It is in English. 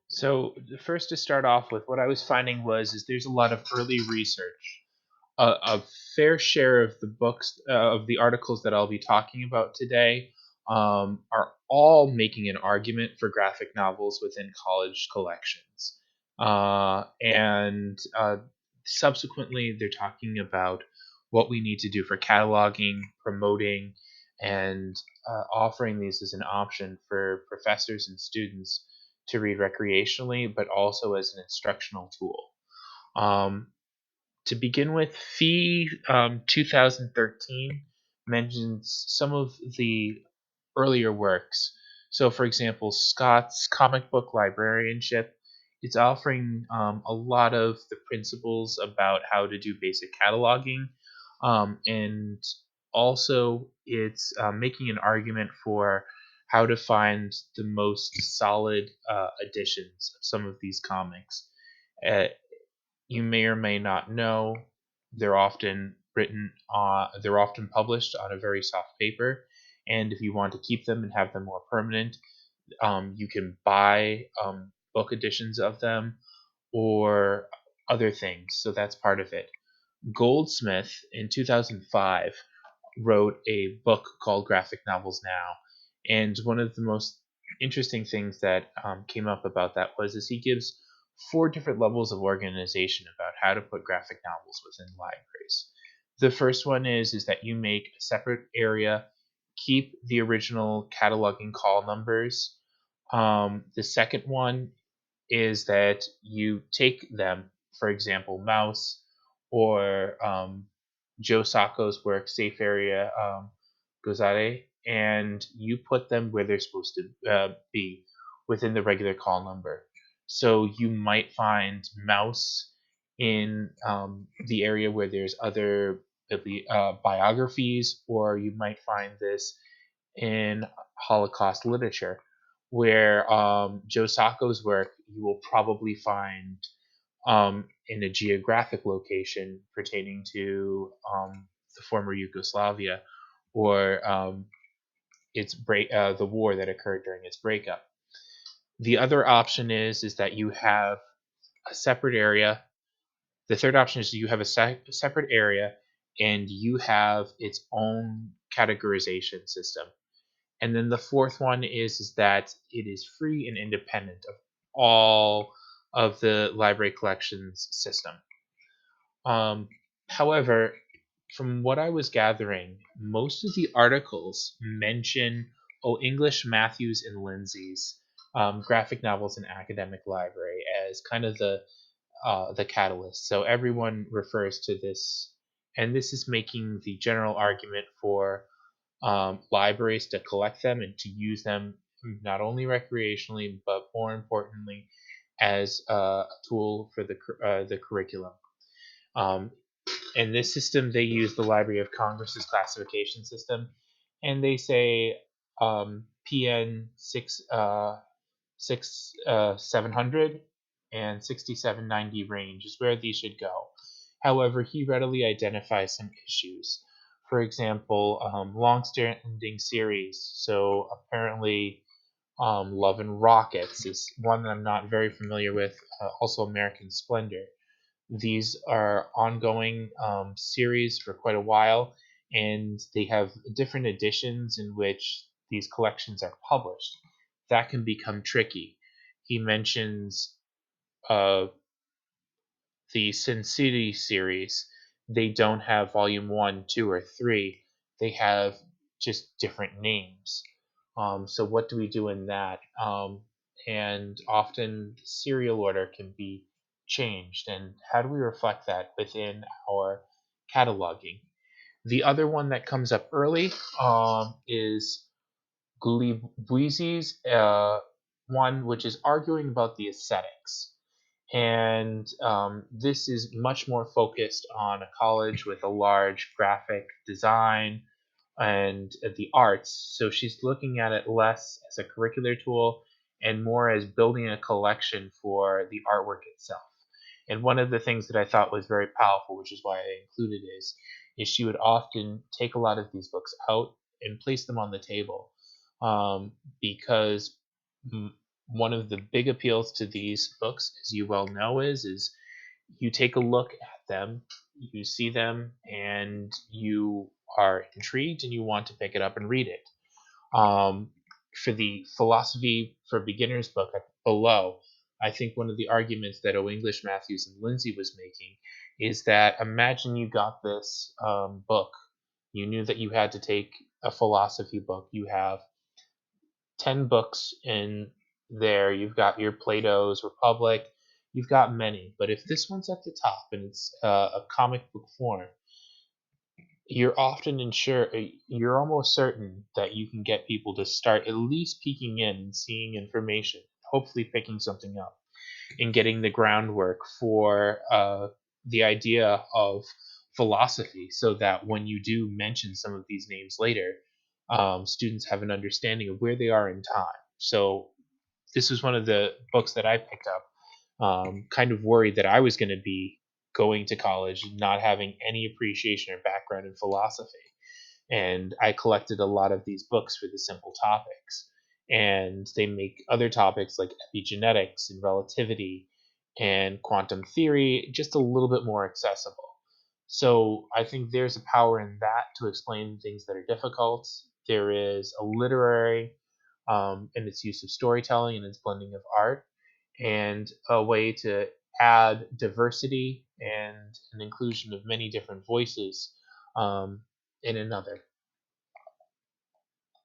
So first to start off with, what I was finding was is there's a lot of early research. A fair share of the books of the articles that I'll be talking about today are all making an argument for graphic novels within college collections, and subsequently they're talking about what we need to do for cataloging, promoting, and offering these as an option for professors and students to read recreationally, but also as an instructional tool. Um, to begin with, Fee 2013 mentions some of the earlier works. So, for example, Scott's comic book librarianship. It's offering a lot of the principles about how to do basic cataloging, and also it's making an argument for how to find the most solid editions of some of these comics. Uh, you may or may not know, they're often published on a very soft paper, and if you want to keep them and have them more permanent, you can buy book editions of them or other things. So that's part of it. Goldsmith in 2005 wrote a book called Graphic Novels Now, and one of the most interesting things that came up about that was is he gives four different levels of organization about how to put graphic novels within libraries. The first one is that you make a separate area, keep the original cataloging call numbers. The second one is that you take them, for example, Mouse or Joe Sacco's work, Safe Area Gozare, and you put them where they're supposed to be within the regular call number. So you might find Mouse in the area where there's other biographies, or you might find this in Holocaust literature, where Joe Sacco's work you will probably find in a geographic location pertaining to the former Yugoslavia, or the war that occurred during its breakup. The other option is that you have a separate area. The third option is you have a separate area and you have its own categorization system. And then the fourth one is that it is free and independent of all of the library collections system. Um, However, from what I was gathering, most of the articles mention English, Matthews, and Lindsay's graphic novels in academic library as kind of the catalyst. So everyone refers to this, and this is making the general argument for libraries to collect them and to use them not only recreationally but more importantly as a tool for the curriculum. Um, in this system, they use the Library of Congress's classification system, and they say PN 700 and 6790 range is where these should go. However, he readily identifies some issues. For example, long-standing series. So apparently, Love and Rockets is one that I'm not very familiar with. Also, American Splendor. These are ongoing series for quite a while, and they have different editions in which these collections are published. That can become tricky. He mentions uh, the Sin City series. They don't have volume 1, 2, or 3. They have just different names. So what do we do in that? And often the serial order can be changed. And how do we reflect that within our cataloging? The other one that comes up early is Gulibuizi's one, which is arguing about the aesthetics. And this is much more focused on a college with a large graphic design and the arts. So she's looking at it less as a curricular tool and more as building a collection for the artwork itself. And one of the things that I thought was very powerful, which is why I included is she would often take a lot of these books out and place them on the table, because one of the big appeals to these books, as you well know, is you take a look at them, you see them, and you are intrigued and you want to pick it up and read it. Um, for the philosophy for beginners book below, I think one of the arguments that O. English, Matthews, and Lindsay was making is that imagine you got this book. You knew that you had to take a philosophy book. You have 10 books in there. You've got your Plato's Republic. You've got many. But if this one's at the top and it's a comic book form, you're almost certain that you can get people to start at least peeking in and seeing information, hopefully picking something up and getting the groundwork for the idea of philosophy, so that when you do mention some of these names later, students have an understanding of where they are in time. So this was one of the books that I picked up, kind of worried that I was going to be going to college not having any appreciation or background in philosophy. And I collected a lot of these books for the simple topics. And they make other topics like epigenetics and relativity and quantum theory just a little bit more accessible. So I think there's a power in that to explain things that are difficult. There is a literary in its use of storytelling and its blending of art, and a way to add diversity and an inclusion of many different voices in another.